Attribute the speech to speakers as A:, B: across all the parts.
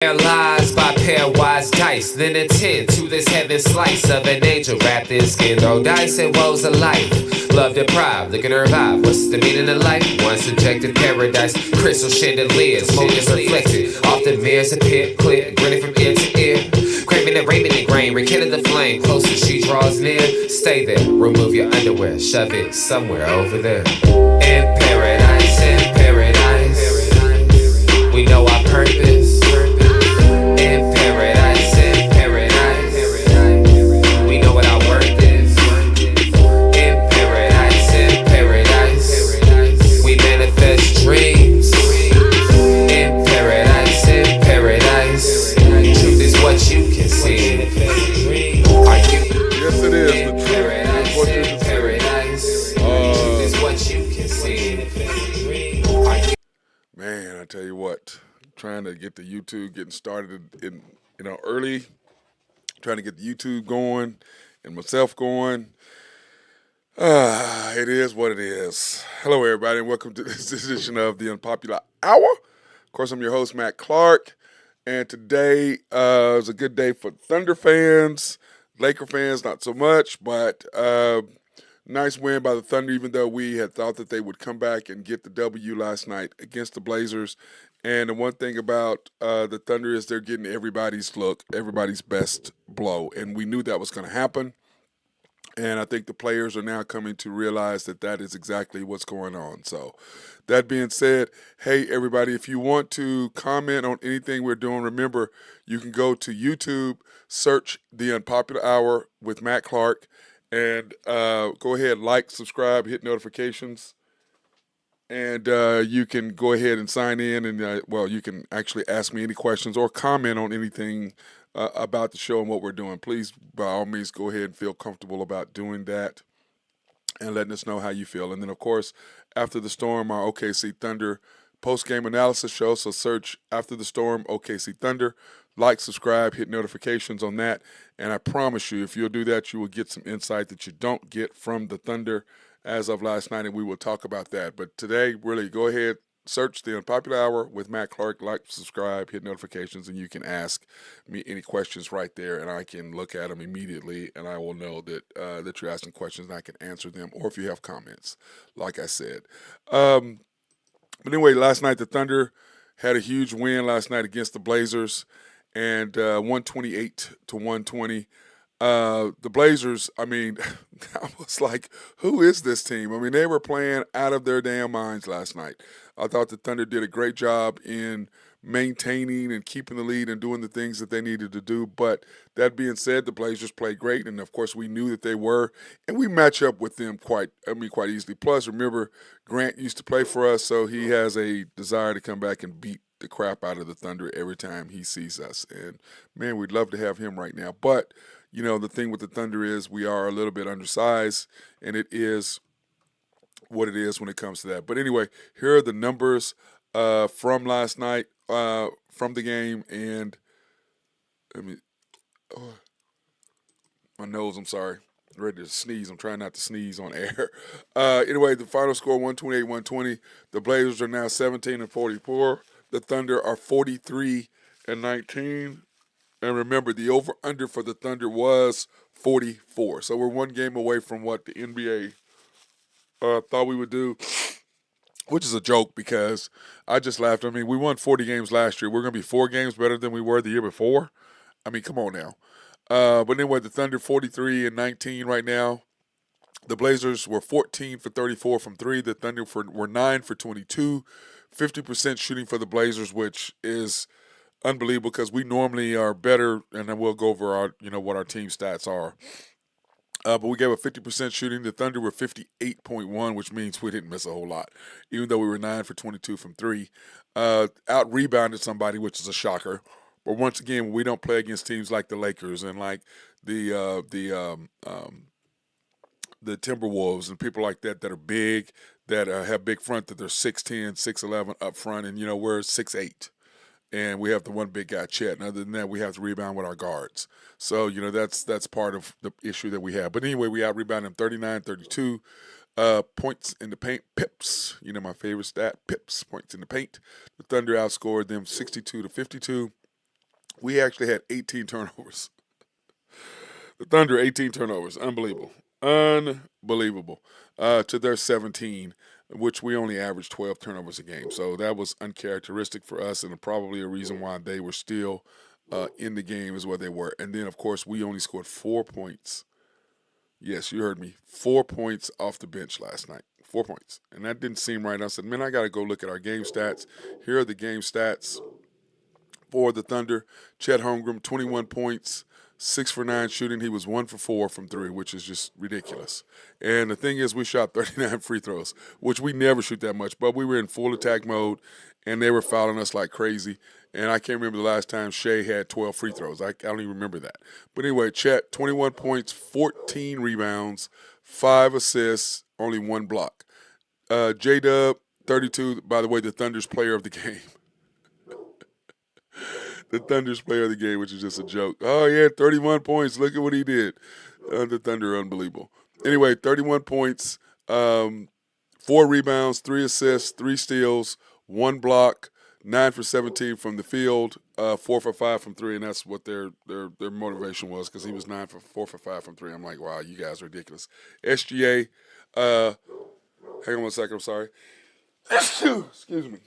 A: Paralyzed by pairwise dice, then attend to this heaven slice of an angel wrapped in skin. Throw dice and woes of life. Love deprived, look at her vibe. What's the meaning of life? One subjective paradise, crystal chandeliers, motives reflected. Off the mirrors, a pit, clear, grinning from ear to ear. Craving the raven and grain, rekindle the flame. Closer she draws near. Stay there, remove your underwear, shove it somewhere over there. In paradise, we know our purpose. In paradise, we know what our worth is. In paradise, we manifest dreams. In paradise, truth is what you can see. Are you?
B: Yes, it is. The truth
A: Paradise,
B: is what you can see.
A: paradise, truth is what you can see. Are you?
B: Man, I tell you what, trying to get the YouTube getting started early, trying to get the YouTube going and myself going. It is what it is. Hello, everybody, and welcome to this edition of the Unpopular Hour. Of course, I'm your host, Matt Clark, and today is a good day for Thunder fans. Laker fans, not so much, but nice win by the Thunder, even though we had thought that they would come back and get the W last night against the Blazers. And the one thing about the Thunder is they're getting everybody's look, everybody's best blow. And we knew that was going to happen. And I think the players are now coming to realize that that is exactly what's going on. So that being said, hey, everybody, if you want to comment on anything we're doing, remember, you can go to YouTube, search The Unpopular Hour with Matt Clark, and go ahead, like, subscribe, hit notifications. And you can go ahead and sign in, and you can actually ask me any questions or comment on anything about the show and what we're doing. Please, by all means, go ahead and feel comfortable about doing that and letting us know how you feel. And then, of course, after the storm, our OKC Thunder post-game analysis show. So search After the Storm, OKC Thunder. Like, subscribe, hit notifications on that. And I promise you, if you'll do that, you will get some insight that you don't get from the Thunder as of last night, and we will talk about that. But today, really, go ahead, search The Unpopular Hour with Matt Clark, like, subscribe, hit notifications, and you can ask me any questions right there, and I can look at them immediately, and I will know that that you're asking questions, and I can answer them, or if you have comments, like I said. But anyway, last night the Thunder had a huge win last night against the Blazers, and 128 to 120. The Blazers, I mean, I was like, who is this team? I mean, they were playing out of their damn minds last night. I thought the Thunder did a great job in maintaining and keeping the lead and doing the things that they needed to do. But that being said, the Blazers played great, and of course we knew that they were, and we match up with them quite easily. Plus, remember, Grant used to play for us, so he has a desire to come back and beat the crap out of the Thunder every time he sees us. And man, we'd love to have him right now. But you know, the thing with the Thunder is we are a little bit undersized, and it is what it is when it comes to that. But anyway, here are the numbers from last night, from the game, and my nose, I'm sorry. I'm ready to sneeze. I'm trying not to sneeze on air. Anyway, the final score, 128-120. The Blazers are now 17-44. The Thunder are 43-19. And remember, the over-under for the Thunder was 44. So we're one game away from what the NBA thought we would do, which is a joke because I just laughed. I mean, we won 40 games last year. We're going to be 4 games better than we were the year before. I mean, come on now. But anyway, the Thunder 43-19 right now. The Blazers were 14 for 34 from 3. The Thunder were 9 for 22. 50% shooting for the Blazers, which is unbelievable because we normally are better, and then we'll go over our, what our team stats are. But we gave a 50% shooting. The Thunder were 58.1, which means we didn't miss a whole lot, even though we were 9 for 22 from 3. Out-rebounded somebody, which is a shocker. But once again, we don't play against teams like the Lakers and like the Timberwolves and people like that are big, that have big front, that they're 6'10", 6'11" up front, and, we're 6'8". And we have the one big guy, Chet. And other than that, we have to rebound with our guards. So, that's part of the issue that we have. But anyway, we out-rebounded them 39-32. Points in the paint, pips. My favorite stat, pips, points in the paint. The Thunder outscored them 62-52. We actually had 18 turnovers. The Thunder, 18 turnovers. Unbelievable. Unbelievable. To their 17, which we only averaged 12 turnovers a game. So that was uncharacteristic for us and probably a reason why they were still in the game is where they were. And then, of course, we only scored 4 points. Yes, you heard me. 4 points off the bench last night. 4 points. And that didn't seem right. I said, man, I got to go look at our game stats. Here are the game stats for the Thunder. Chet Holmgren, 21 points, 6 for 9 shooting. He was 1 for 4 from 3, which is just ridiculous. And the thing is, we shot 39 free throws, which we never shoot that much, but we were in full attack mode, and they were fouling us like crazy. And I can't remember the last time Shea had 12 free throws. I don't even remember that. But anyway, Chet, 21 points, 14 rebounds, 5 assists, only 1 block. J Dub, 32, by the way, the Thunder's player of the game. The Thunder's player of the game, which is just a joke. Oh, yeah, 31 points. Look at what he did. The Thunder are unbelievable. Anyway, 31 points, 4 rebounds, 3 assists, 3 steals, 1 block, 9 for 17 from the field, 4 for 5 from 3, and that's what their motivation was because he was 4 for 5 from 3. I'm like, wow, you guys are ridiculous. SGA, hang on one second, I'm sorry. Excuse me.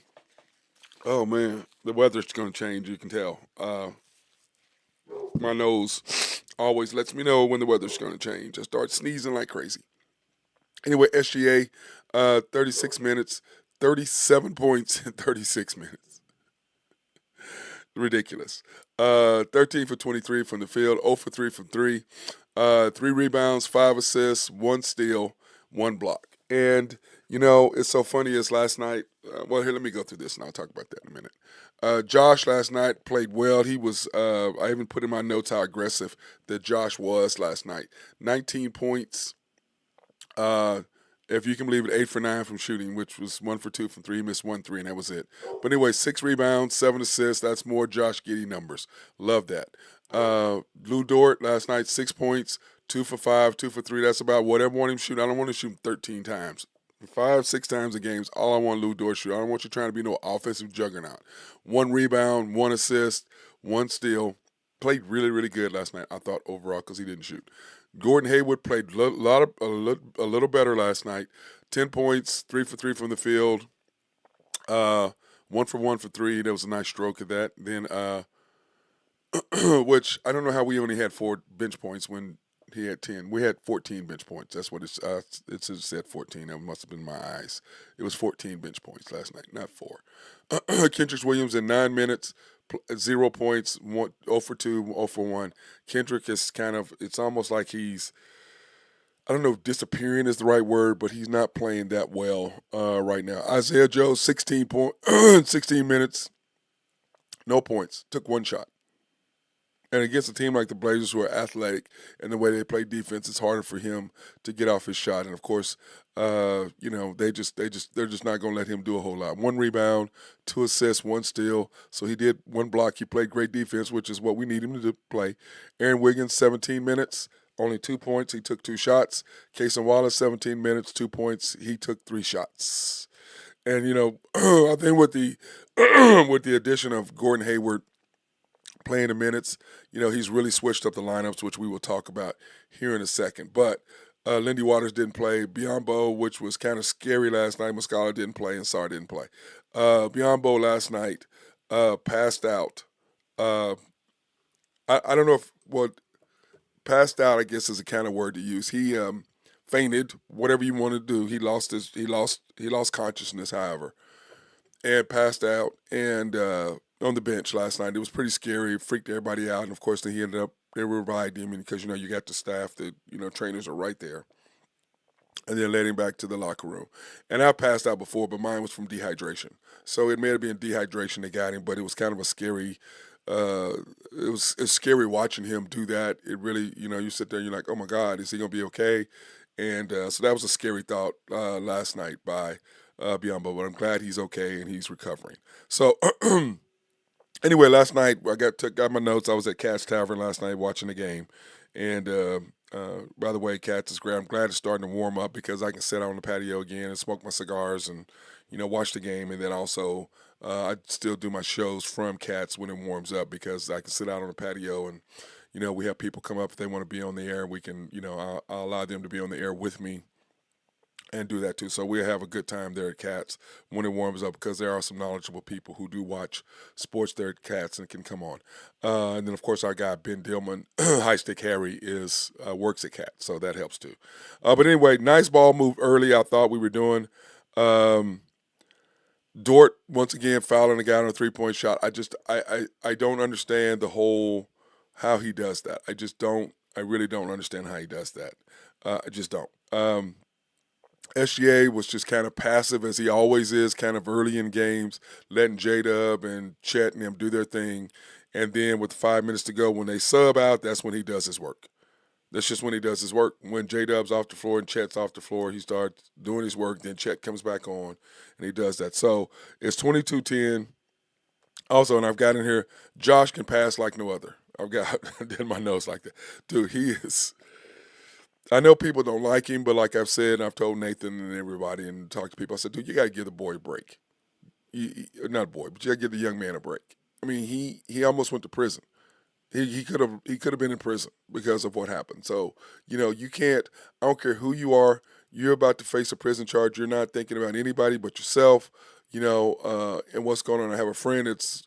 B: Oh man, the weather's going to change. You can tell. My nose always lets me know when the weather's going to change. I start sneezing like crazy. Anyway, SGA, 36 minutes, 37 points in 36 minutes. Ridiculous. 13 for 23 from the field, 0 for 3 from 3. 3 rebounds, 5 assists, 1 steal, 1 block. And, it's so funny as last night. Well, here, let me go through this and I'll talk about that in a minute. Josh last night played well. He was, I even put in my notes how aggressive that Josh was last night. 19 points. If you can believe it, 8 for 9 from shooting, which was 1 for 2 from 3. He missed 1 3, and that was it. But anyway, 6 rebounds, 7 assists. That's more Josh Giddey numbers. Love that. Lou Dort last night, 6 points, 2 for 5, 2 for 3. That's about whatever I want him to shoot. I don't want to shoot him 13 times. 5, 6 times a game is all I want Lou Dort to shoot. I don't want you trying to be no offensive juggernaut. 1 rebound, 1 assist, 1 steal. Played really, really good last night, I thought, overall, because he didn't shoot. Gordon Hayward played a little better last night. 10 points, 3 for 3 from the field, 1 for 1 for 3. That was a nice stroke of that. Then, which I don't know how we only had 4 bench points when he had 10. We had 14 bench points. That's what it said 14. That must have been my eyes. It was 14 bench points last night, not 4. Kendrick Williams in 9 minutes, 0 points, 0 for 2, 0 for 1. Kendrick is it's almost like he's, I don't know if disappearing is the right word, but he's not playing that well right now. Isaiah Joe, 16 minutes, no points, took 1 shot. And against a team like the Blazers, who are athletic and the way they play defense, it's harder for him to get off his shot. And of course, they're just not going to let him do a whole lot. 1 rebound, 2 assists, 1 steal. So he did 1 block. He played great defense, which is what we need him to play. Aaron Wiggins, 17 minutes, only 2 points. He took 2 shots. Cason Wallace, 17 minutes, 2 points. He took 3 shots. And I think with the with the addition of Gordon Hayward playing the minutes, he's really switched up the lineups, which we will talk about here in a second. But Lindy Waters didn't play. Biyombo, which was kind of scary last night. Muscala didn't play, and Sarr didn't play. Biyombo last night passed out. I don't know if passed out, I guess, is a kind of word to use. He fainted, whatever you want to do. He lost consciousness, however, and passed out and on the bench last night. It was pretty scary. It freaked everybody out. And of course, then they revived him because you got the staff that trainers are right there, and then led him back to the locker room. And I passed out before, but mine was from dehydration. So it may have been dehydration that got him, but it was kind of a scary. It's scary watching him do that. It really, you sit there and you're like, oh my God, is he gonna be okay? And so that was a scary thought last night by Biyombo, but I'm glad he's okay and he's recovering. So anyway, last night I got my notes. I was at Cat's Tavern last night watching the game, and by the way, Cat's is great. I'm glad it's starting to warm up because I can sit out on the patio again and smoke my cigars and watch the game, and then also I still do my shows from Cats when it warms up because I can sit out on the patio and we have people come up if they want to be on the air. We can, I'll allow them to be on the air with me and do that too. So we'll have a good time there at Cats when it warms up because there are some knowledgeable people who do watch sports there at Cats and can come on. And then of course our guy Ben Dillman, High Stick Harry, is works at Cats, so that helps too. But anyway, nice ball move early. I thought we were doing. Dort once again fouling a guy on a 3-point shot. I don't understand the whole how he does that. I just don't. I really don't understand how he does that. I just don't. SGA was just kind of passive as he always is, kind of early in games, letting J-Dub and Chet and them do their thing. And then with 5 minutes to go, when they sub out, that's when he does his work. That's just when he does his work. When J-Dub's off the floor and Chet's off the floor, he starts doing his work. Then Chet comes back on, and he does that. So it's 22-10. Also, and I've got in here, Josh can pass like no other. I've got in my notes like that. Dude, he is. I know people don't like him, but like I've said, I've told Nathan and everybody and talked to people, I said, dude, you got to give the boy a break. Not a boy, but you got to give the young man a break. I mean, he almost went to prison. He could have been in prison because of what happened. So you can't. I don't care who you are. You're about to face a prison charge. You're not thinking about anybody but yourself. And what's going on. I have a friend that's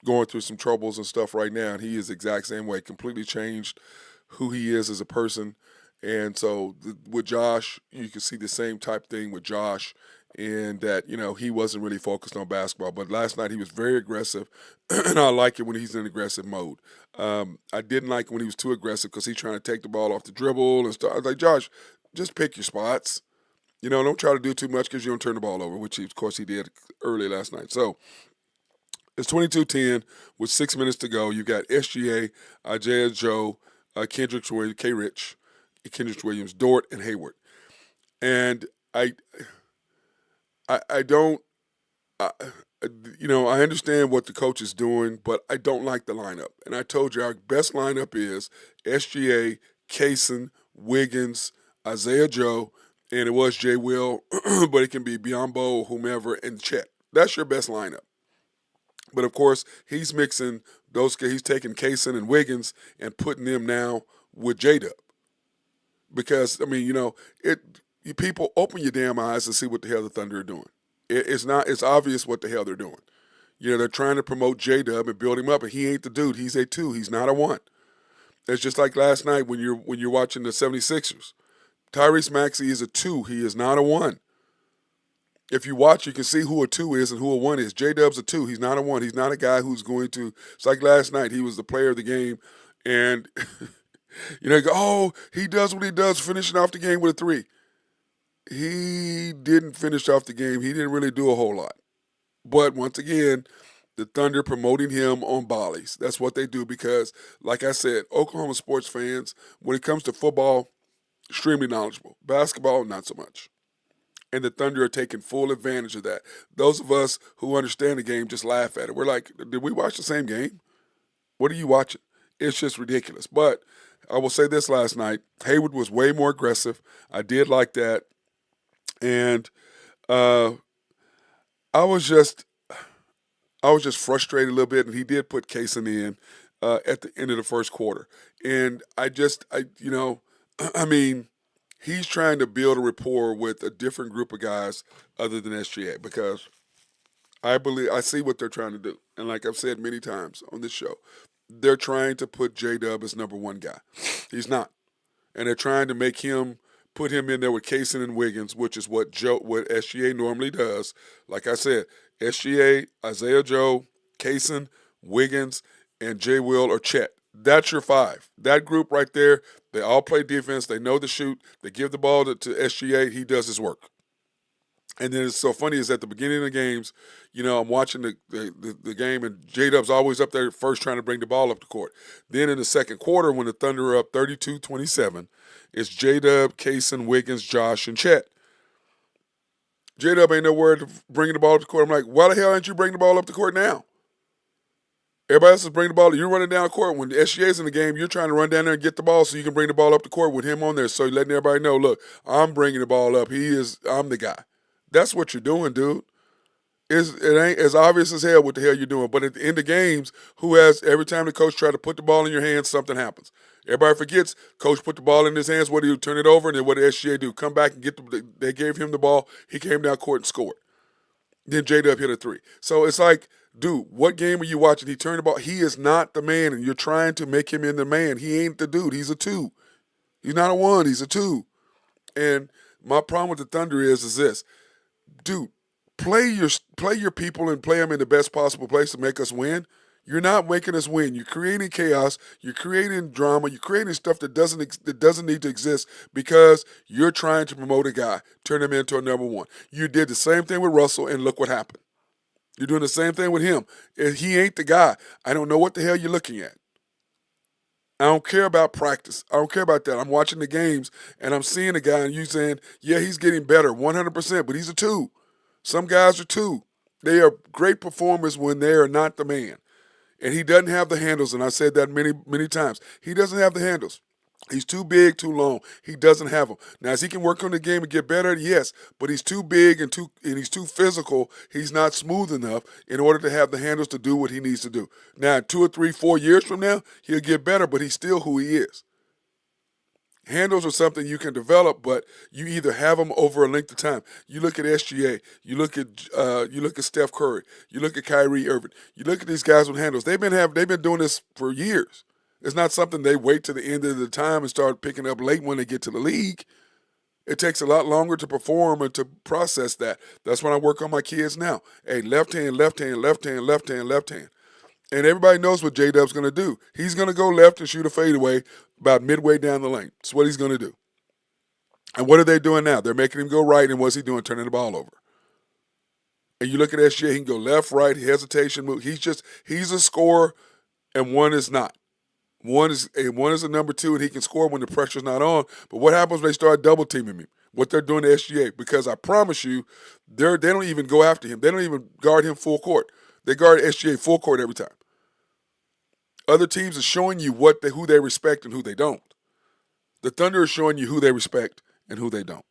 B: going through some troubles and stuff right now, and he is the exact same way. Completely changed who he is as a person. And so with Josh, you can see the same type thing with Josh, and that he wasn't really focused on basketball. But last night he was very aggressive, and I like it when he's in aggressive mode. I didn't like when he was too aggressive because he's trying to take the ball off the dribble and stuff. I was like, Josh, just pick your spots. Don't try to do too much because you don't turn the ball over, which of course he did early last night. So it's 22-10 with 6 minutes to go. You got SGA, Isaiah Joe, Kendrick Williams, K-Rich, Kendrick Williams, Dort, and Hayward. And I don't, I understand what the coach is doing, but I don't like the lineup. And I told you our best lineup is SGA, Kaysen, Wiggins, Isaiah Joe, and it was Jay Will, but it can be Biombo, whomever, and Chet. That's your best lineup. But of course, he's mixing those. He's taking Kaysen and Wiggins and putting them now with J-Dub. Because people open your damn eyes and see what the hell the Thunder are doing. It's obvious what the hell they're doing. They're trying to promote J-Dub and build him up, and he ain't the dude. He's a 2. He's not a 1. It's just like last night when you're watching the 76ers. Tyrese Maxey is a 2. He is not a 1. If you watch, you can see who a 2 is and who a 1 is. J-Dub's a 2. He's not a 1. He's not a guy who's going to. It's like last night. He was the player of the game, and you go, oh, he does what he does, finishing off the game with a 3. He didn't finish off the game. He didn't really do a whole lot. But once again, the Thunder promoting him on volleys. That's what they do because, like I said, Oklahoma sports fans, when it comes to football, extremely knowledgeable. Basketball, not so much. And the Thunder are taking full advantage of that. Those of us who understand the game just laugh at it. We're like, did we watch the same game? What are you watching? It's just ridiculous. But I will say this last night. Hayward was way more aggressive. I did like that. And I was just frustrated a little bit. And he did put Kaysen in at the end of the first quarter. And he's trying to build a rapport with a different group of guys other than SGA because I see what they're trying to do. And like I've said many times on this show, they're trying to put J-Dub as number 1 guy. He's not. And they're trying to put him in there with Kaysen and Wiggins, which is what SGA normally does. Like I said, SGA, Isaiah Joe, Kaysen, Wiggins, and Jay Will or Chet. That's your 5. That group right there, they all play defense. They know the shoot. They give the ball to SGA. He does his work. And then it's so funny is at the beginning of the games, I'm watching the game, and J-Dub's always up there first trying to bring the ball up the court. Then in the second quarter, when the Thunder are up 32-27, it's J-Dub, Kaysen, Wiggins, Josh, and Chet. J-Dub ain't nowhere to bring the ball up the court. I'm like, why the hell aren't you bringing the ball up the court now? Everybody else is bringing the ball. You're running down the court. When the SGA's in the game, you're trying to run down there and get the ball so you can bring the ball up the court with him on there. So you're letting everybody know, look, I'm bringing the ball up. I'm the guy. That's what you're doing, dude. it ain't as obvious as hell what the hell you're doing. But at the end of games, who has every time the coach try to put the ball in your hands, something happens. Everybody forgets. Coach put the ball in his hands. What do you turn it over? And then what did SGA do? Come back and get the. They gave him the ball. He came down court and scored. Then J Dub hit a three. So it's like, dude, what game are you watching? He turned the ball. He is not the man, and you're trying to make him in the man. He ain't the dude. He's a two. He's not a one. He's a two. And my problem with the Thunder is this, dude. Play your people and play them in the best possible place to make us win. You're not making us win. You're creating chaos. You're creating drama. You're creating stuff that doesn't need to exist because you're trying to promote a guy, turn him into a number one. You did the same thing with Russell, and look what happened. You're doing the same thing with him. If he ain't the guy, I don't know what the hell you're looking at. I don't care about practice. I don't care about that. I'm watching the games, and I'm seeing a guy, and you saying, yeah, he's getting better, 100%, but he's a two. Some guys are two. They are great performers when they are not the man. And he doesn't have the handles, and I said that many, many times. He doesn't have the handles. He's too big, too long. He doesn't have them. Now, as he can work on the game and get better, yes, but he's too big and he's too physical. He's not smooth enough in order to have the handles to do what he needs to do. Now, 2 or 3, 4 years from now, he'll get better, but he's still who he is. Handles are something you can develop, but you either have them over a length of time. You look at SGA, you look at Steph Curry, you look at Kyrie Irving, you look at these guys with handles. They've been doing this for years. It's not something they wait to the end of the time and start picking up late when they get to the league. It takes a lot longer to perform and to process that. That's when I work on my kids now. Hey, left hand, left hand, left hand, left hand, left hand. And everybody knows what J Dub's going to do. He's going to go left and shoot a fadeaway about midway down the lane. That's what he's going to do. And what are they doing now? They're making him go right, and what's he doing? Turning the ball over. And you look at SGA, he can go left, right, hesitation, move. He's a scorer, and one is not. One is a number two, and he can score when the pressure's not on. But what happens when they start double teaming him? What they're doing to SGA? Because I promise you, they don't even go after him. They don't even guard him full court. They guard SGA full court every time. Other teams are showing you who they respect and who they don't. The Thunder is showing you who they respect and who they don't.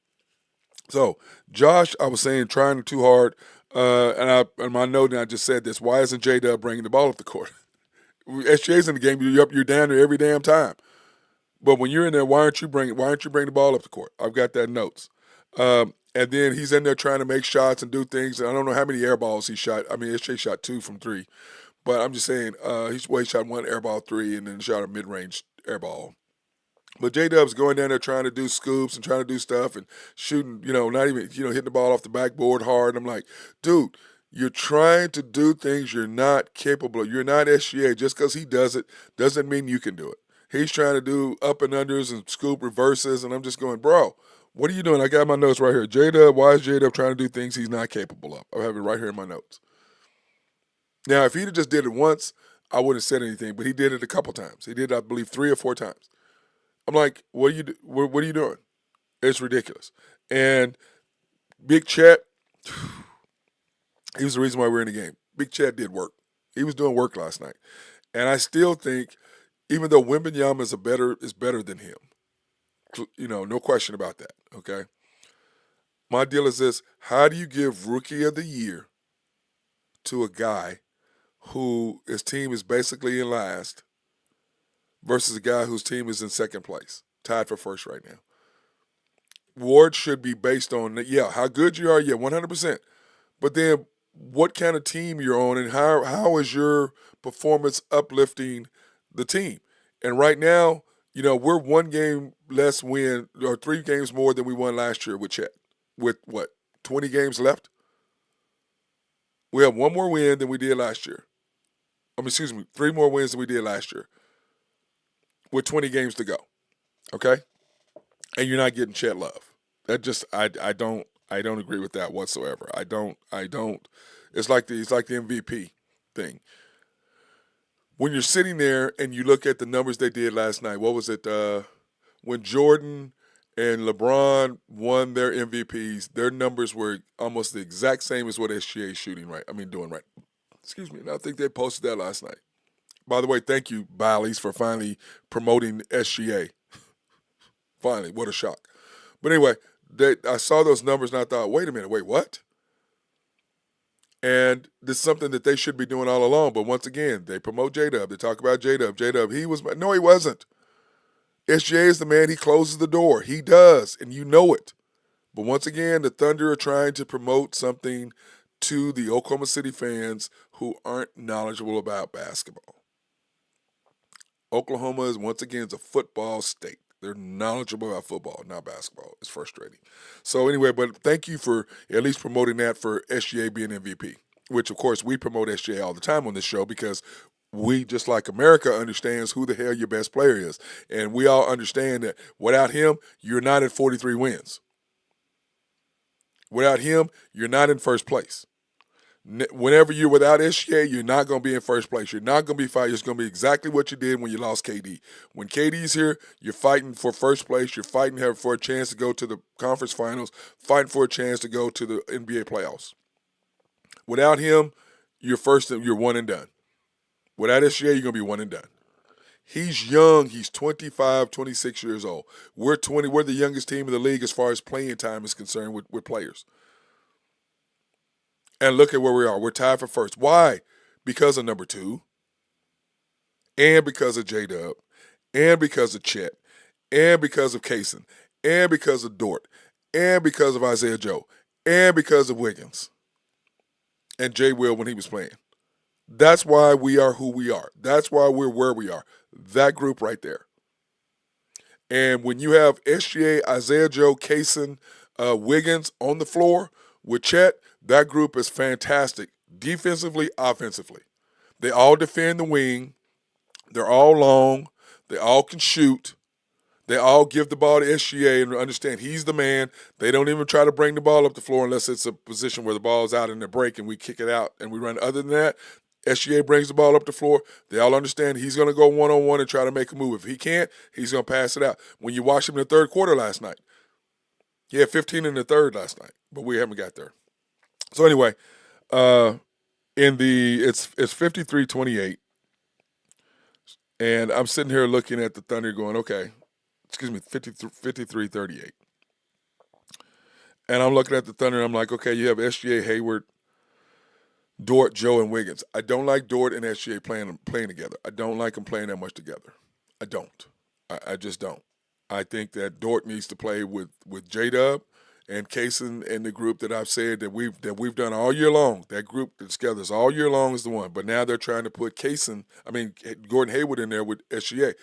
B: So, Josh, I was saying, trying too hard, and my note, and I just said this, why isn't J-Dub bringing the ball up the court? SGA's in the game, you're down there every damn time. But when you're in there, why aren't you bringing the ball up the court? I've got that in notes. And then he's in there trying to make shots and do things. And I don't know how many air balls he shot. I mean, SGA shot 2 from 3. But I'm just saying, he shot 1 air ball 3 and then shot a mid-range air ball. But J-Dub's going down there trying to do scoops and trying to do stuff and shooting, not even, hitting the ball off the backboard hard. And I'm like, dude, you're trying to do things you're not capable of. You're not SGA. Just because he does it doesn't mean you can do it. He's trying to do up and unders and scoop reverses, and I'm just going, bro, what are you doing? I got my notes right here. J-Dub, why is J-Dub trying to do things he's not capable of? I have it right here in my notes. Now, if he'd have just did it once, I wouldn't have said anything, but he did it a couple times. He did, I believe, 3 or 4 times. I'm like, what are you doing? It's ridiculous. And Big Chet, he was the reason why we're in the game. Big Chet did work. He was doing work last night. And I still think, even though Wembanyama is better than him, no question about that, okay? My deal is this: how do you give Rookie of the Year to a guy who his team is basically in last versus a guy whose team is in second place, tied for first right now? Award should be based on, how good you are, 100%. But then what kind of team you're on and how is your performance uplifting the team? And right now, we're 1 game less win or 3 games more than we won last year with Chet. With what, 20 games left? We have 1 more win than we did last year. 3 more wins than we did last year with 20 games to go. Okay? And you're not getting Chet love. That just, I don't agree with that whatsoever. I don't. It's like the MVP thing. When you're sitting there and you look at the numbers they did last night, what was it? When Jordan and LeBron won their MVPs, their numbers were almost the exact same as what SGA is doing right. Excuse me. And I think they posted that last night. By the way, thank you, Bally's, for finally promoting SGA. Finally, what a shock. But anyway, I saw those numbers and I thought, wait a minute, what? And this is something that they should be doing all along. But once again, they promote J-Dub. They talk about J-Dub. J-Dub, no, he wasn't. SGA is the man. He closes the door. He does, and you know it. But once again, the Thunder are trying to promote something to the Oklahoma City fans who aren't knowledgeable about basketball. Oklahoma is, once again, is a football state. They're knowledgeable about football, not basketball. It's frustrating. So anyway, but thank you for at least promoting that for SGA being MVP, which, of course, we promote SGA all the time on this show because we, just like America, understands who the hell your best player is. And we all understand that without him, you're not at 43 wins. Without him, you're not in first place. Whenever you're without SGA, you're not going to be in first place. You're not going to be fighting. It's going to be exactly what you did when you lost KD. When KD's here, you're fighting for first place. You're fighting for a chance to go to the conference finals, fighting for a chance to go to the NBA playoffs. Without him, you're one and done. Without SGA, you're going to be one and done. He's young. He's 25, 26 years old. We're 20. We're the youngest team in the league as far as playing time is concerned with players. And look at where we are. We're tied for first. Why? Because of number 2, and because of J-Dub, and because of Chet, and because of Kaysen, and because of Dort, and because of Isaiah Joe, and because of Wiggins, and Jay Will when he was playing. That's why we are who we are. That's why we're where we are. That group right there. And when you have SGA, Isaiah Joe, Kaysen, Wiggins on the floor with Chet, that group is fantastic, defensively, offensively. They all defend the wing. They're all long. They all can shoot. They all give the ball to SGA and understand he's the man. They don't even try to bring the ball up the floor unless it's a position where the ball's out in the break and we kick it out and we run. Other than that, SGA brings the ball up the floor. They all understand he's going to go one-on-one and try to make a move. If he can't, he's going to pass it out. When you watched him in the third quarter last night, he had 15 in the third last night, but we haven't got there. So anyway, it's 53-28, and I'm sitting here looking at the Thunder going, okay, 53-38. And I'm looking at the Thunder and I'm like, okay, you have SGA, Hayward, Dort, Joe, and Wiggins. I don't like Dort and SGA playing together. I don't like them playing that much together. I don't. I just don't. I think that Dort needs to play with J-Dub and Kaysen and the group that I've said that we've done all year long. That group that's together is all year long is the one. But now they're trying to put Gordon Hayward in there with SGA.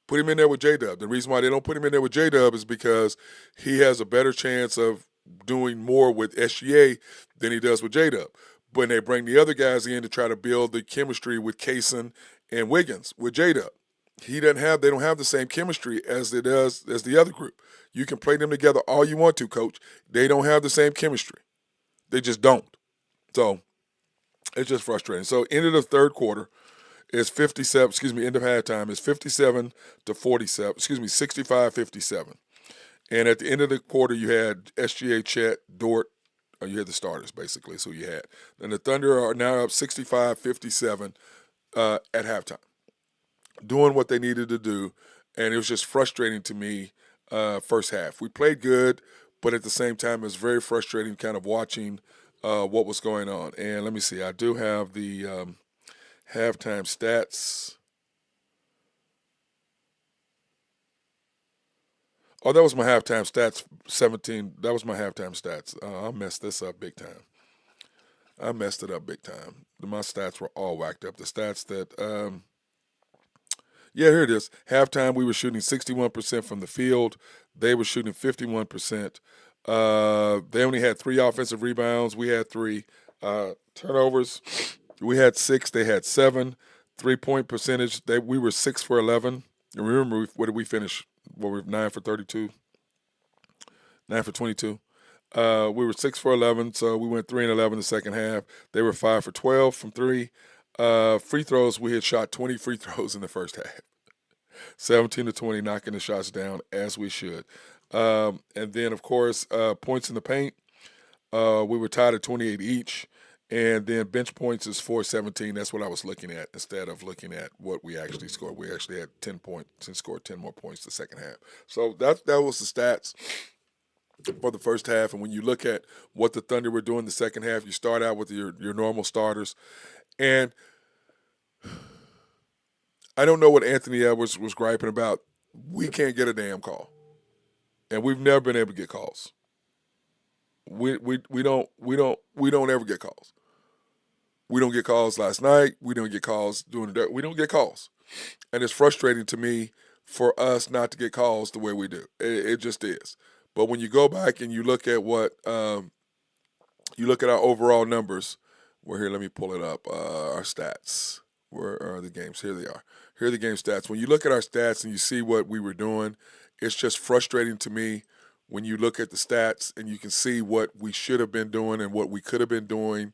B: Put him in there with J-Dub. The reason why they don't put him in there with J-Dub is because he has a better chance of doing more with SGA than he does with J-Dub. When they bring the other guys in to try to build the chemistry with Kaysen and Wiggins with J-Dub, they don't have the same chemistry as the other group. You can play them together all you want to, coach. They don't have the same chemistry. They just don't. So it's just frustrating. So end of the third quarter is 57, end of halftime is 57-47, 65-57. And at the end of the quarter, you had SGA, Chet, Dort. You had the starters, basically, so you had. And the Thunder are now up 65-57 at halftime, doing what they needed to do. And it was just frustrating to me first half. We played good, but at the same time, it was very frustrating kind of watching what was going on. And let me see. I do have the halftime stats. Oh, that was my halftime stats, 17. That was my halftime stats. I messed this up big time. I messed it up big time. My stats were all whacked up. The stats that, here it is. Halftime, we were shooting 61% from the field. They were shooting 51%. They only had 3 offensive rebounds. We had 3 turnovers. We had 6. They had 7. 3-point percentage. We were 6 for 11. And remember, what did we finish? We were 9 for 32, 9 for 22. We were 6 for 11, so we went 3 and 11 the second half. They were 5 for 12 from 3. Free throws, we had shot 20 free throws in the first half. 17-20, knocking the shots down as we should. And then, of course, points in the paint, we were tied at 28 each. And then bench points is 417. That's what I was looking at instead of looking at what we actually scored. We actually had 10 points and scored 10 more points the second half. So that was the stats. for the first half. And when you look at what the Thunder were doing the second half, you start out with your normal starters. And I don't know what Anthony Edwards was griping about. We can't get a damn call. And we've never been able to get calls. We don't ever get calls. We don't get calls last night. We don't get calls during the day. We don't get calls. And it's frustrating to me for us not to get calls the way we do. It just is. But when you go back and you look at what you look at our overall numbers. Well, here, let me pull it up. Our stats. Where are the games? Here they are. Here are the game stats. When you look at our stats and you see what we were doing, it's just frustrating to me when you look at the stats and you can see what we should have been doing and what we could have been doing,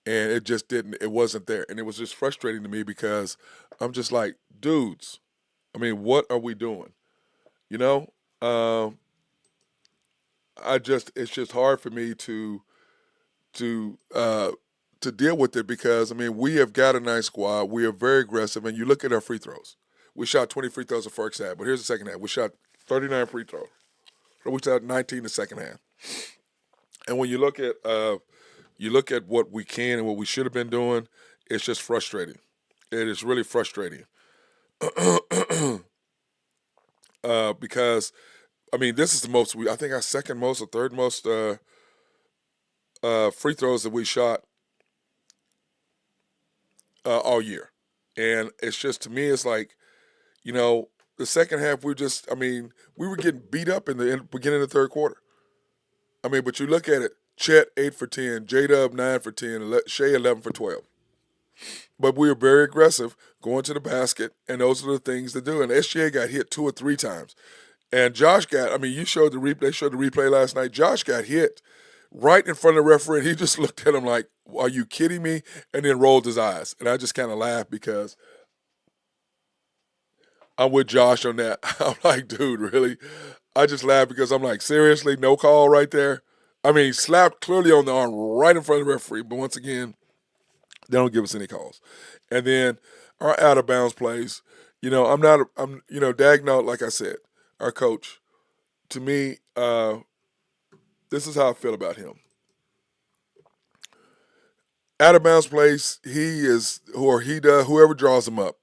B: and it just didn't. It wasn't there, and it was just frustrating to me because I'm just like, dudes. I mean, what are we doing? You know, um, it's just hard for me to to deal with it because I mean we have got a nice squad. We are very aggressive, and you look at our free throws. We shot 20 free throws the first half, but here's the second half. We shot 39 free throws. So we shot 19 the second half. And when you look at what we can and what we should have been doing, it's just frustrating. It is really frustrating because I mean this is the most I think our second most or third most free throws that we shot all year. And it's just, to me, it's like, the second half, I mean, we were getting beat up in the beginning of the third quarter. I mean, but you look at it, Chet 8 for 10, J-Dub 9 for 10, Shea 11 for 12. But we were very aggressive going to the basket, and those are the things to do. And SGA got hit 2 or 3 times. And Josh got, I mean, they showed the replay last night. Josh got hit right in front of the referee, and he just looked at him like, are you kidding me? And then rolled his eyes. And I just kind of laughed because I'm with Josh on that. I'm like, dude, really? I just laughed because I'm like, seriously, no call right there? I mean, slapped clearly on the arm right in front of the referee, but once again, they don't give us any calls. And then our out of bounds plays, Dagnall, like I said, our coach, to me, this is how I feel about him. Out of bounds plays, whoever draws them up,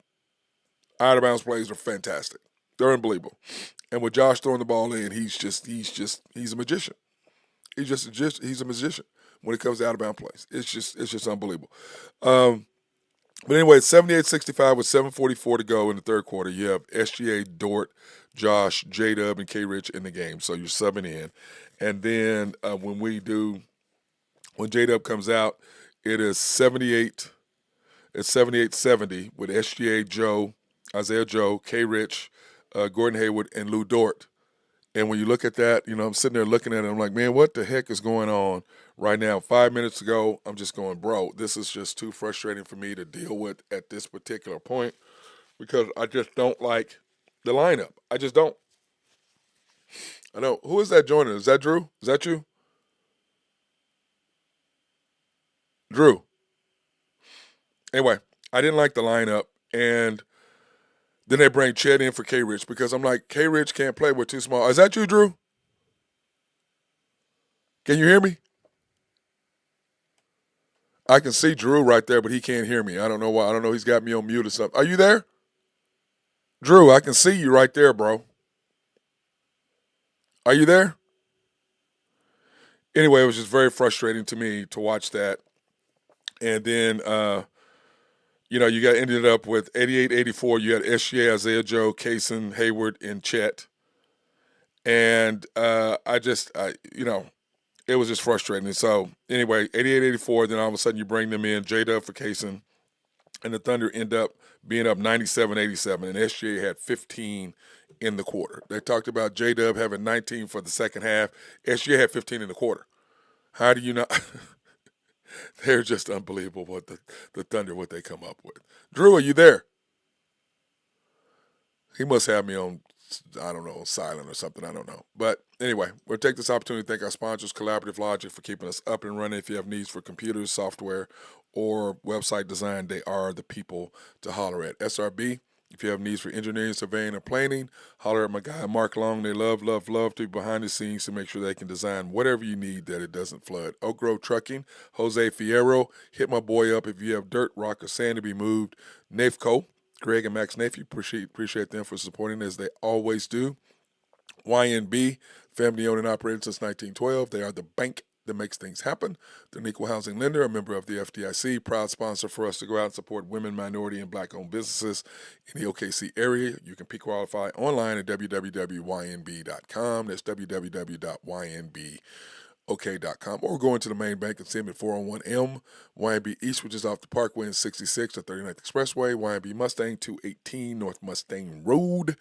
B: out of bounds plays are fantastic. They're unbelievable. And with Josh throwing the ball in, he's a magician. He's a magician when it comes to out of bounds plays. It's just unbelievable. But anyway, 78-65 with 7:44 to go in the third quarter. You have SGA, Dort, Josh, J-Dub, and K-Rich in the game. So you're subbing in. And then when J-Dub comes out, it is 78-70 with SGA, Joe, Isaiah Joe, K-Rich, Gordon Hayward, and Lou Dort. And when you look at that, I'm sitting there looking at it. I'm like, man, what the heck is going on right now? 5 minutes ago, I'm just going, bro, this is just too frustrating for me to deal with at this particular point because I just don't like the lineup. I just don't. I know. Who is that joining? Is that Drew? Is that you? Drew. Anyway, I didn't like the lineup. And then they bring Chet in for K-Rich because I'm like, K-Rich can't play with too small. Is that you, Drew? Can you hear me? I can see Drew right there, but he can't hear me. I don't know why. I don't know. He's got me on mute or something. Are you there? Drew, I can see you right there, bro. Are you there? Anyway, it was just very frustrating to me to watch that. And then, ended up with 88-84. You had SGA, Isaiah Joe, Kaysen, Hayward, and Chet. And it was just frustrating. So anyway, 88-84. Then all of a sudden you bring them in, J-Dub for Kaysen, and the Thunder end up being up 97-87. And SGA had 15 in the quarter. They talked about J-Dub having 19 for the second half. SGA had 15 in the quarter. How do you not? They're just unbelievable what the Thunder, what they come up with. Drew, are you there? He must have me on, I don't know, silent or something. I don't know. But anyway, we'll take this opportunity to thank our sponsors, Collaborative Logic, for keeping us up and running. If you have needs for computers, software, or website design, they are the people to holler at. SRB, If you have needs for engineering, surveying, or planning, holler at my guy Mark Long. They love, love, love to be behind the scenes to make sure they can design whatever you need that it doesn't flood. Oak Grove Trucking, Jose Fierro. Hit my boy up if you have dirt, rock, or sand to be moved. Nafco, Greg and Max Nafy. Appreciate them for supporting as they always do. YNB, family owned and operated since 1912. They are the bank that makes things happen. They're an equal housing lender, a member of the FDIC, proud sponsor for us to go out and support women, minority, and black-owned businesses in the OKC area. You can pre-qualify online at www.ynb.com. That's www.ynbok.com. Or go into the main bank and see them at 401M, YNB East, which is off the Parkway in 66 or 39th Expressway, YNB Mustang 218 North Mustang Road,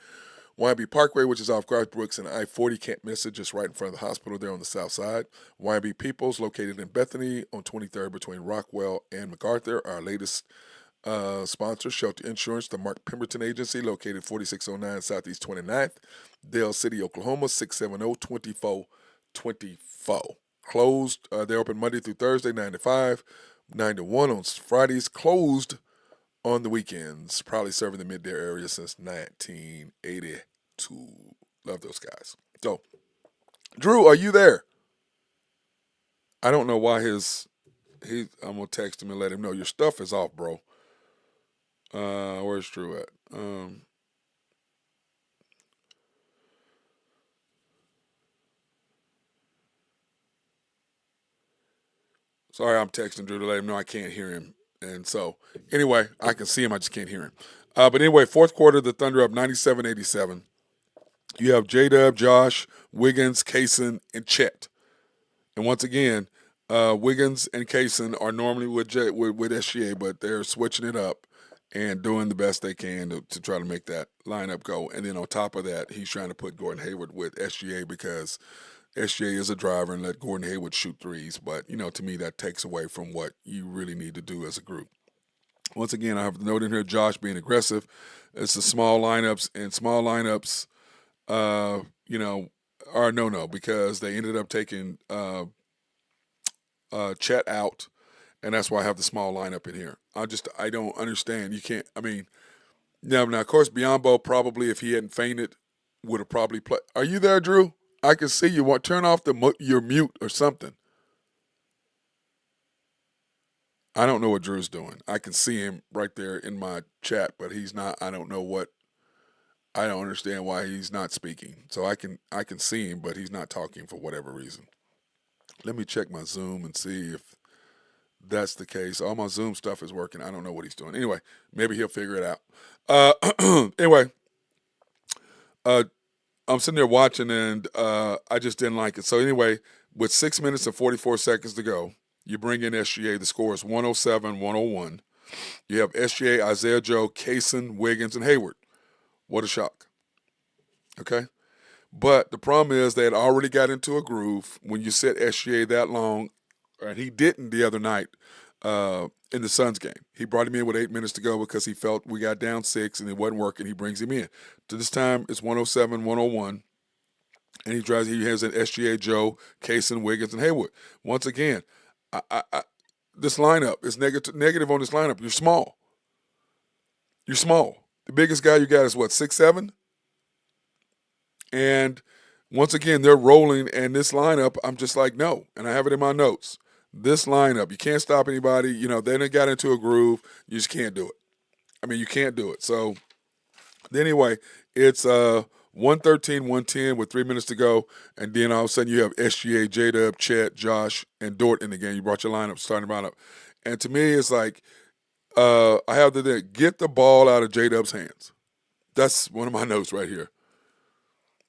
B: YB Parkway, which is off Garth Brooks and I-40, can't miss it, just right in front of the hospital there on the south side. YB Peoples, located in Bethany on 23rd between Rockwell and MacArthur. Our latest sponsor, Shelter Insurance, the Mark Pemberton Agency, located 4609 Southeast 29th, Dale City, Oklahoma, 670-2424. Closed, they're open Monday through Thursday, 9 to 5, 9 to 1 on Fridays, closed on the weekends, probably serving the mid-day area since 1982. Love those guys. So, Drew, are you there? I don't know why I'm gonna text him and let him know your stuff is off, bro. Where's Drew at? Sorry, I'm texting Drew to let him know I can't hear him. And so, anyway, I can see him, I just can't hear him. But anyway, fourth quarter, the Thunder up 97-87. You have J-Dub, Josh, Wiggins, Kaysen, and Chet. And once again, Wiggins and Kaysen are normally with SGA, but they're switching it up and doing the best they can to try to make that lineup go. And then on top of that, he's trying to put Gordon Hayward with SGA because SGA is a driver and let Gordon Hayward shoot threes. But, to me, that takes away from what you really need to do as a group. Once again, I have the note in here, Josh being aggressive. It's the small lineups, and small lineups, are no because they ended up taking Chet out, and that's why I have the small lineup in here. I don't understand. You can't. Now of course Biombo probably, if he hadn't fainted, would have probably played. Are you there, Drew? I can see you. Want turn off your mute or something. I don't know what Drew's doing. I can see him right there in my chat, but he's not. I don't know what. I don't understand why he's not speaking. So I can see him, but he's not talking for whatever reason. Let me check my Zoom and see if that's the case. All my Zoom stuff is working. I don't know what he's doing. Anyway, maybe he'll figure it out. Anyway, I'm sitting there watching, and I just didn't like it. So anyway, with 6 minutes and 44 seconds to go, you bring in SGA. The score is 107-101. You have SGA, Isaiah Joe, Kaysen, Wiggins, and Hayward. What a shock. Okay? But the problem is they had already got into a groove when you set SGA that long, and he didn't the other night in the Suns game. He brought him in with 8 minutes to go because he felt we got down 6 and it wasn't working. He brings him in. To this time, it's 107-101, and he has an SGA, Joe, Kaysen, Wiggins, and Hayward. Once again, this lineup is negative on this lineup. You're small. You're small. The biggest guy you got is what, 6'7"? And once again, they're rolling, and this lineup, I'm just like, no. And I have it in my notes. This lineup, you can't stop anybody. They done got into a groove. You just can't do it. You can't do it. So, anyway, it's 113-110 with 3 minutes to go. And then all of a sudden you have SGA, J-Dub, Chet, Josh, and Dort in the game. You brought your starting lineup. And to me, it's like, I have get the ball out of J-Dub's hands. That's one of my notes right here.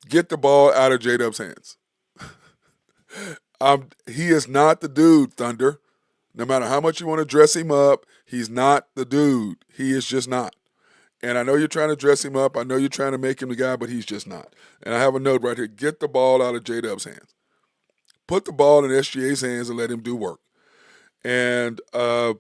B: Get the ball out of J-Dub's hands. He is not the dude, Thunder. No matter how much you want to dress him up, he's not the dude. He is just not. And I know you're trying to dress him up. I know you're trying to make him the guy, but he's just not. And I have a note right here. Get the ball out of J-Dub's hands. Put the ball in SGA's hands and let him do work. And I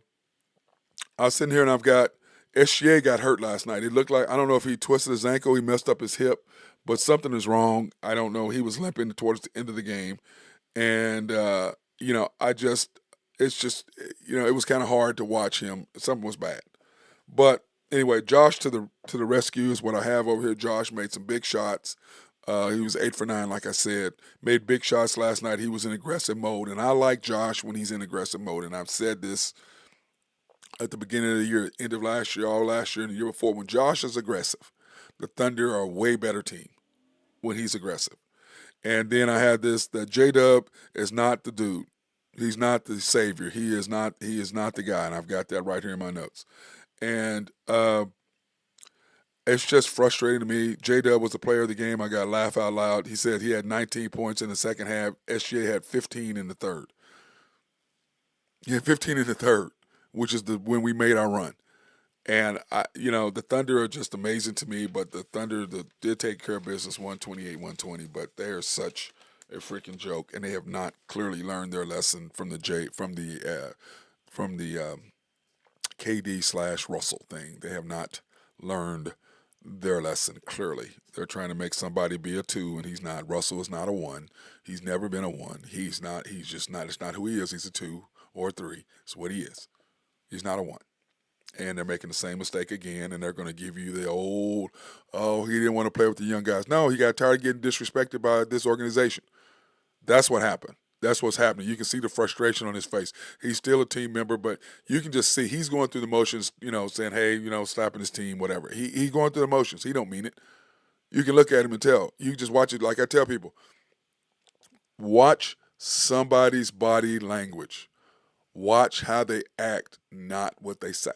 B: was sitting here and I've got SGA got hurt last night. It looked like, I don't know if he twisted his ankle, he messed up his hip, but something is wrong. I don't know. He was limping towards the end of the game. And, it was kind of hard to watch him. Something was bad. But Anyway, Josh to the rescue is what I have over here. Josh made some big shots. He was 8 for 9, like I said. Made big shots last night. He was in aggressive mode, and I like Josh when he's in aggressive mode. And I've said this at the beginning of the year, end of last year, all last year, and the year before. When Josh is aggressive, the Thunder are a way better team when he's aggressive. And then I had this that J Dub is not the dude. He's not the savior. He is not. He is not the guy. And I've got that right here in my notes. And it's just frustrating to me. J Dub was the player of the game. I got to laugh out loud. He said he had 19 points in the second half. SGA had 15 in the third. He had 15 in the third, which is the when we made our run. And the Thunder are just amazing to me. But the Thunder did take care of business, 128-120. But they are such a freaking joke, and they have not clearly learned their lesson from the KD slash Russell thing. They have not learned their lesson clearly. They're trying to make somebody be a two, and he's not. Russell is not a one. He's never been a one. He's not. He's just not. It's not who he is. He's a two or a three. It's what he is. He's not a one. And they're making the same mistake again, and they're going to give you the old, oh, he didn't want to play with the young guys. No, he got tired of getting disrespected by this organization. That's what happened. That's what's happening. You can see the frustration on his face. He's still a team member, but you can just see he's going through the motions, saying, hey, slapping his team, whatever. He's going through the motions. He don't mean it. You can look at him and tell. You just watch it. Like I tell people, watch somebody's body language. Watch how they act, not what they say.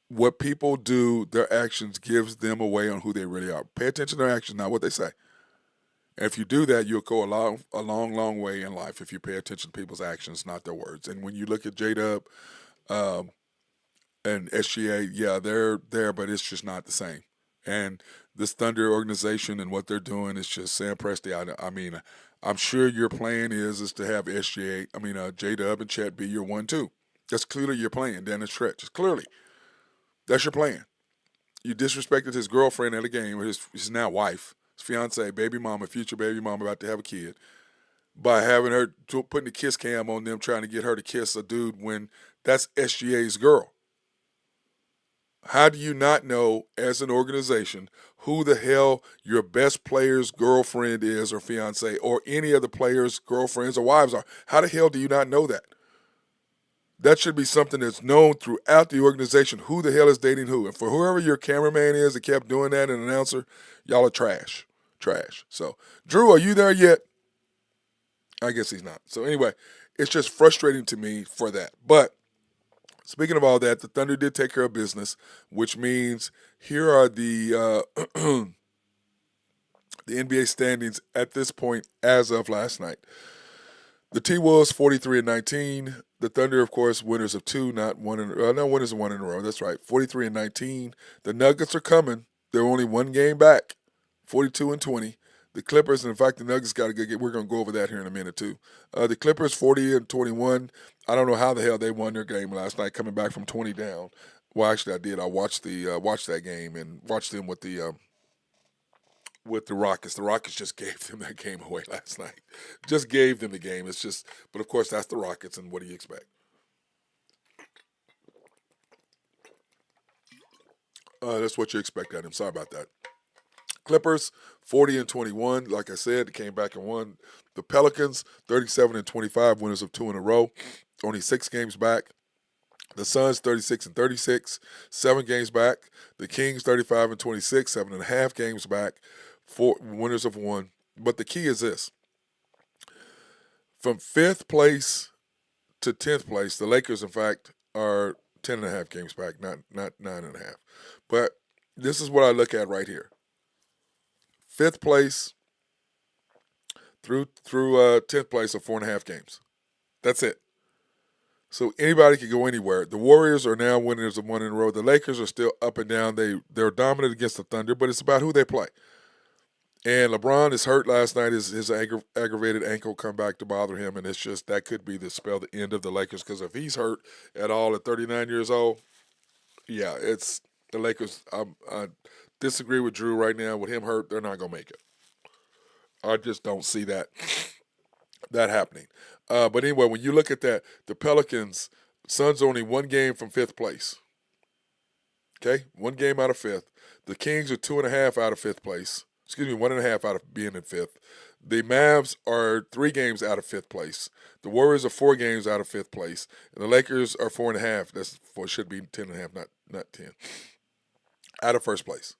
B: What people do, their actions gives them away on who they really are. Pay attention to their actions, not what they say. And if you do that, you'll go a long way in life if you pay attention to people's actions, not their words. And when you look at J-Dub and SGA, yeah, they're there, but it's just not the same. And this Thunder organization and what they're doing is just Sam Presti. I mean, I'm sure your plan is to have J-Dub and Chet be your 1-2. That's clearly your plan, Dennis Stretch. It's clearly. That's your plan. You disrespected his girlfriend at a game, or his now wife, his fiance, baby mama, future baby mama about to have a kid, by having her putting the kiss cam on them, trying to get her to kiss a dude when that's SGA's girl. How do you not know, as an organization, who the hell your best player's girlfriend is or fiance, or any other player's girlfriends or wives are? How the hell do you not know that? That should be something that's known throughout the organization. Who the hell is dating who? And for whoever your cameraman is that kept doing that, an announcer, y'all are trash. Trash. So, Drew, are you there yet? I guess he's not. So anyway, it's just frustrating to me for that. But speaking of all that, the Thunder did take care of business, which means here are the the NBA standings at this point as of last night. The T-Wolves 43-19. The Thunder, of course, winners of two, not one in no winners of one in a row. That's right, 43-19. The Nuggets are coming. They're only one game back, 42-20. The Clippers, and in fact, the Nuggets got to get. We're going to go over that here in a minute too. The Clippers 40-21. I don't know how the hell they won their game last night, coming back from 20 down. Well, actually, I did. I watched that game and watched them with the Rockets. The Rockets just gave them that game away last night. Just gave them the game. It's just, but of course, that's the Rockets, and what do you expect? That's what you expect out of them. Sorry about that. Clippers 40-21. Like I said, they came back and won. The Pelicans 37-25, winners of two in a row. Only 6 games back. The Suns 36-36, 7 games back. The Kings 35-26, 7.5 games back. 4 winners of one. But the key is this: from 5th place to 10th place, the Lakers, in fact, are 10.5 games back, not 9.5. But this is what I look at right here: 5th place through 10th place are 4.5 games. That's it. So anybody can go anywhere. The Warriors are now winners of one in a row. The Lakers are still up and down. They're dominant against the Thunder, but it's about who they play. And LeBron is hurt last night. His aggravated ankle come back to bother him, and it's just that could be the end of the Lakers, because if he's hurt at all at 39 years old, yeah, it's the Lakers. I disagree with Drew right now. With him hurt, they're not going to make it. I just don't see that happening. But anyway, when you look at that, the Pelicans, Suns only one game from 5th place. Okay, 1 game out of fifth. The Kings are 2.5 out of fifth place. Excuse me, 1.5 out of being in fifth. The Mavs are 3 games out of fifth place. The Warriors are 4 games out of fifth place, and the Lakers are 4.5. That's for should be 10.5, not 10. Out of first place,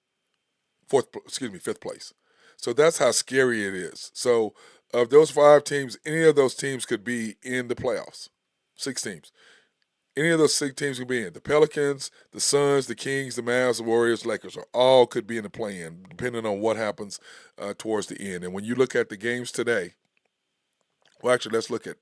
B: fifth place. So that's how scary it is. So of those 5 teams, any of those teams could be in the playoffs. 6 teams. Any of those 6 teams could be in. The Pelicans, the Suns, the Kings, the Mavs, the Warriors, Lakers are all could be in the play-in, depending on what happens towards the end. And when you look at the games today, well, actually, let's look at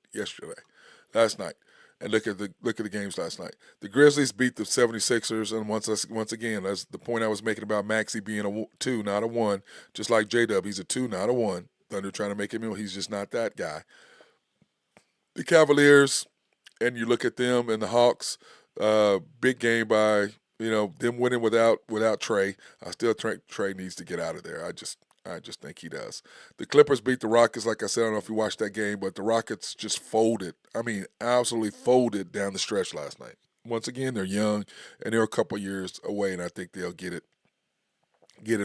B: last night, and look at the games last night. The Grizzlies beat the 76ers, and once again, that's the point I was making about Maxey being a 2, not a 1, just like J-Dub, he's a 2, not a 1. Thunder trying to make him, he's just not that guy. The Cavaliers, and you look at them and the Hawks, big game by them winning without Trey. I still think Trey needs to get out of there. I just think he does. The Clippers beat the Rockets. Like I said, I don't know if you watched that game, but the Rockets just folded. I mean, absolutely folded down the stretch last night. Once again, they're young and they're a couple years away, and I think they'll get it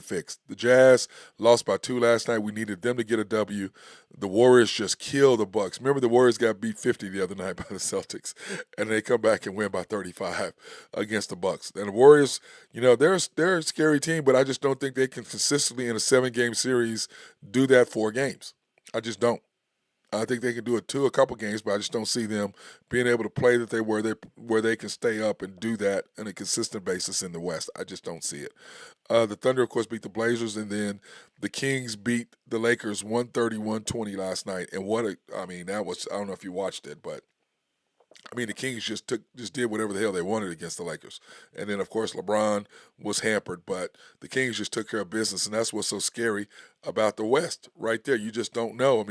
B: fixed. The Jazz lost by 2 last night. We needed them to get a W. The Warriors just killed the Bucks. Remember, the Warriors got beat 50 the other night by the Celtics, and they come back and win by 35 against the Bucks. And the Warriors, they're a scary team, but I just don't think they can consistently in a 7-game series do that 4 games. I just don't. I think they can do it a couple games, but I just don't see them being able to play that where they can stay up and do that on a consistent basis in the West. I just don't see it. The Thunder, of course, beat the Blazers, and then the Kings beat the Lakers 130-120 last night. And that was, I don't know if you watched it, but the Kings just did whatever the hell they wanted against the Lakers. And then, of course, LeBron was hampered, but the Kings just took care of business, and that's what's so scary about the West right there. You just don't know.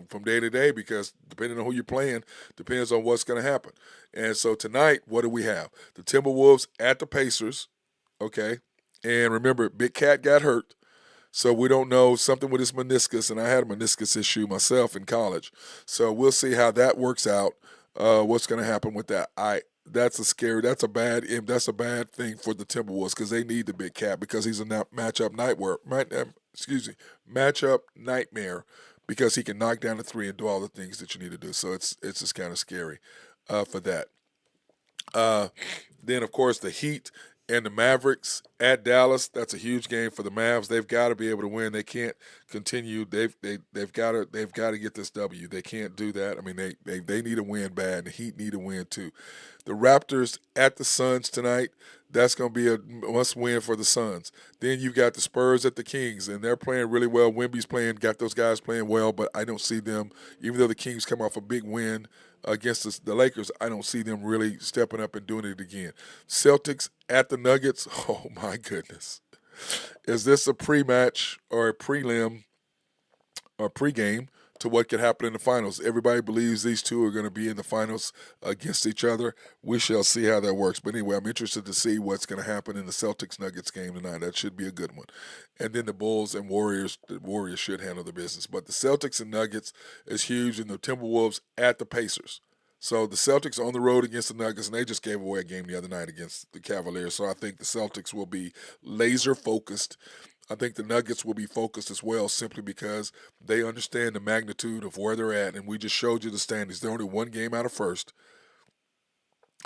B: From day to day, because depending on who you're playing, depends on what's going to happen. And so tonight, what do we have? The Timberwolves at the Pacers, okay? And remember, Big Cat got hurt. So we don't know something with his meniscus, and I had a meniscus issue myself in college. So we'll see how that works out. What's going to happen with that? That's a bad thing for the Timberwolves because they need the Big Cat because he's a matchup nightmare because he can knock down the 3 and do all the things that you need to do. So it's just kind of scary for that. Then of course the Heat and the Mavericks at Dallas. That's a huge game for the Mavs. They've got to be able to win. They can't continue. They've got to get this W. They can't do that. They need a win bad, and the Heat need a win too. The Raptors at the Suns tonight. That's going to be a must-win for the Suns. Then you've got the Spurs at the Kings, and they're playing really well. Wemby's got those guys playing well, but I don't see them, even though the Kings come off a big win against the Lakers, I don't see them really stepping up and doing it again. Celtics at the Nuggets, oh my goodness. Is this a pre-match or a prelim or pregame to what could happen in the finals? Everybody believes these two are going to be in the finals against each other. We shall see how that works. But anyway, I'm interested to see what's going to happen in the Celtics-Nuggets game tonight. That should be a good one. And then the Bulls and Warriors, the Warriors should handle the business. But the Celtics and Nuggets is huge, and the Timberwolves at the Pacers. So the Celtics on the road against the Nuggets, and they just gave away a game the other night against the Cavaliers. So I think the Celtics will be laser focused. I think the Nuggets will be focused as well simply because they understand the magnitude of where they're at. And we just showed you the standings. They're only 1 game out of first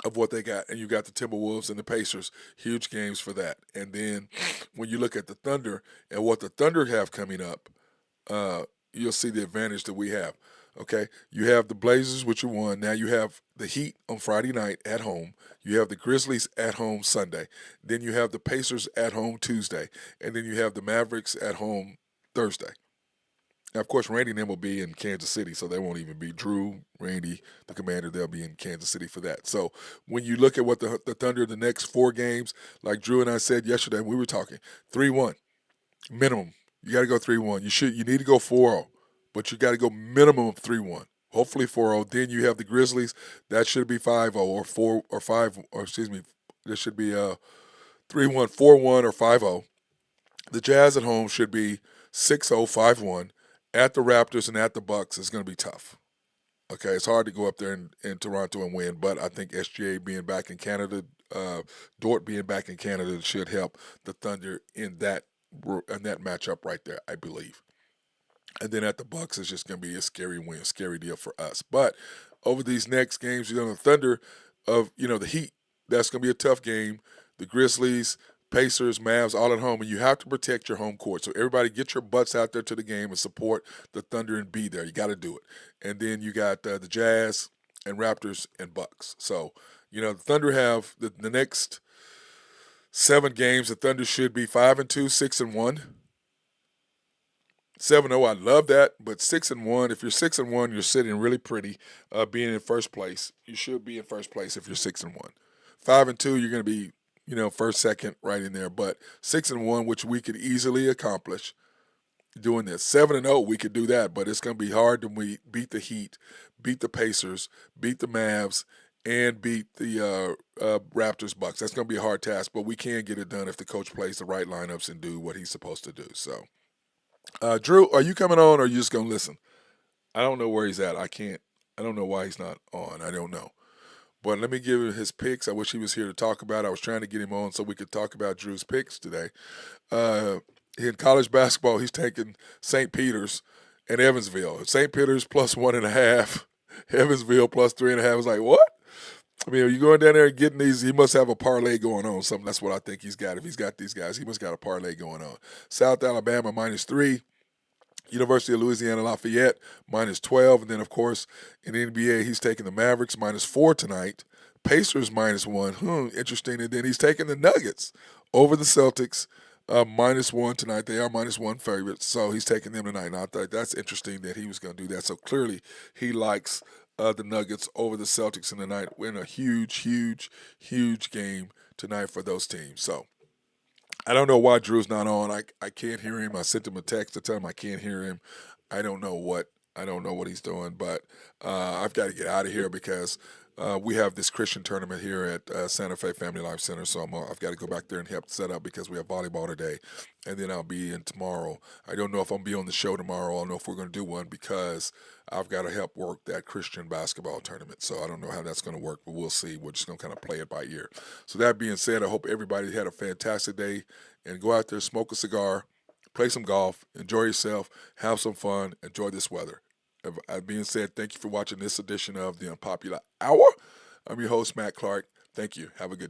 B: of what they got. And you got the Timberwolves and the Pacers, huge games for that. And then when you look at the Thunder and what the Thunder have coming up, you'll see the advantage that we have. Okay, you have the Blazers, which you won. Now you have the Heat on Friday night at home. You have the Grizzlies at home Sunday. Then you have the Pacers at home Tuesday. And then you have the Mavericks at home Thursday. Now, of course, Randy and them will be in Kansas City, so they won't even be Drew, Randy, the commander. They'll be in Kansas City for that. So when you look at what the Thunder, the next 4 games, like Drew and I said yesterday, we were talking 3-1 minimum. You got to go 3-1. You need to go 4-0. But you got to go minimum of 3-1. Hopefully 4-0. Then you have the Grizzlies. That should be 5-0 or 4 or 5 or excuse me. There should be 3-1, 4-1 or 5-0. The Jazz at home should be 6-0, 5-1. At the Raptors and at the Bucks is going to be tough. Okay, it's hard to go up there in Toronto and win, but I think SGA being back in Canada Dort being back in Canada should help the Thunder in that matchup right there, I believe. And then at the Bucks, it's just going to be a scary win, scary deal for us. But over these next games, the Thunder the Heat. That's going to be a tough game. The Grizzlies, Pacers, Mavs, all at home, and you have to protect your home court. So everybody, get your butts out there to the game and support the Thunder and be there. You got to do it. And then you got the Jazz and Raptors and Bucks. So the Thunder have the next 7 games. The Thunder should be 5-2, 6-1. 7-0, I love that, but 6-1. If you're 6-1, you're sitting really pretty, being in first place. You should be in first place if you're 6-1. 5-2, you're going to be, first, second, right in there. But 6-1, which we could easily accomplish doing this. 7-0, we could do that, but it's going to be hard when we beat the Heat, beat the Pacers, beat the Mavs, and beat the Raptors Bucks. That's going to be a hard task, but we can get it done if the coach plays the right lineups and do what he's supposed to do. So. Drew, are you coming on or are you just going to listen? I don't know where he's at. I don't know why he's not on. I don't know. But let me give him his picks. I wish he was here to talk about it. I was trying to get him on so we could talk about Drew's picks today. In college basketball, he's taking St. Peter's and Evansville. St. Peter's plus 1.5, Evansville plus 3.5. I was like, what? I mean, are you going down there and getting these? He must have a parlay going on. Something. That's what I think he's got. If he's got these guys, he must got a parlay going on. South Alabama -3. University of Louisiana Lafayette -12. And then, of course, in the NBA, he's taking the Mavericks -4 tonight. Pacers -1. Interesting. And then he's taking the Nuggets over the Celtics -1 tonight. They are -1 favorites. So he's taking them tonight. And I thought that's interesting that he was going to do that. So clearly he likes the Nuggets over the Celtics in the night. We're in a huge, huge, huge game tonight for those teams. So I don't know why Drew's not on. I can't hear him. I sent him a text to tell him I can't hear him. I don't know what he's doing, but I've got to get out of here because we have this Christian tournament here at Santa Fe Family Life Center, so I've got to go back there and help set up because we have volleyball today, and then I'll be in tomorrow. I don't know if I'm going to be on the show tomorrow. I don't know if we're going to do one because I've got to help work that Christian basketball tournament, so I don't know how that's going to work, but we'll see. We're just going to kind of play it by ear. So that being said, I hope everybody had a fantastic day, and go out there, smoke a cigar, play some golf, enjoy yourself, have some fun, enjoy this weather. That being said, thank you for watching this edition of the Unpopular Hour. I'm your host, Matt Clark. Thank you. Have a good day.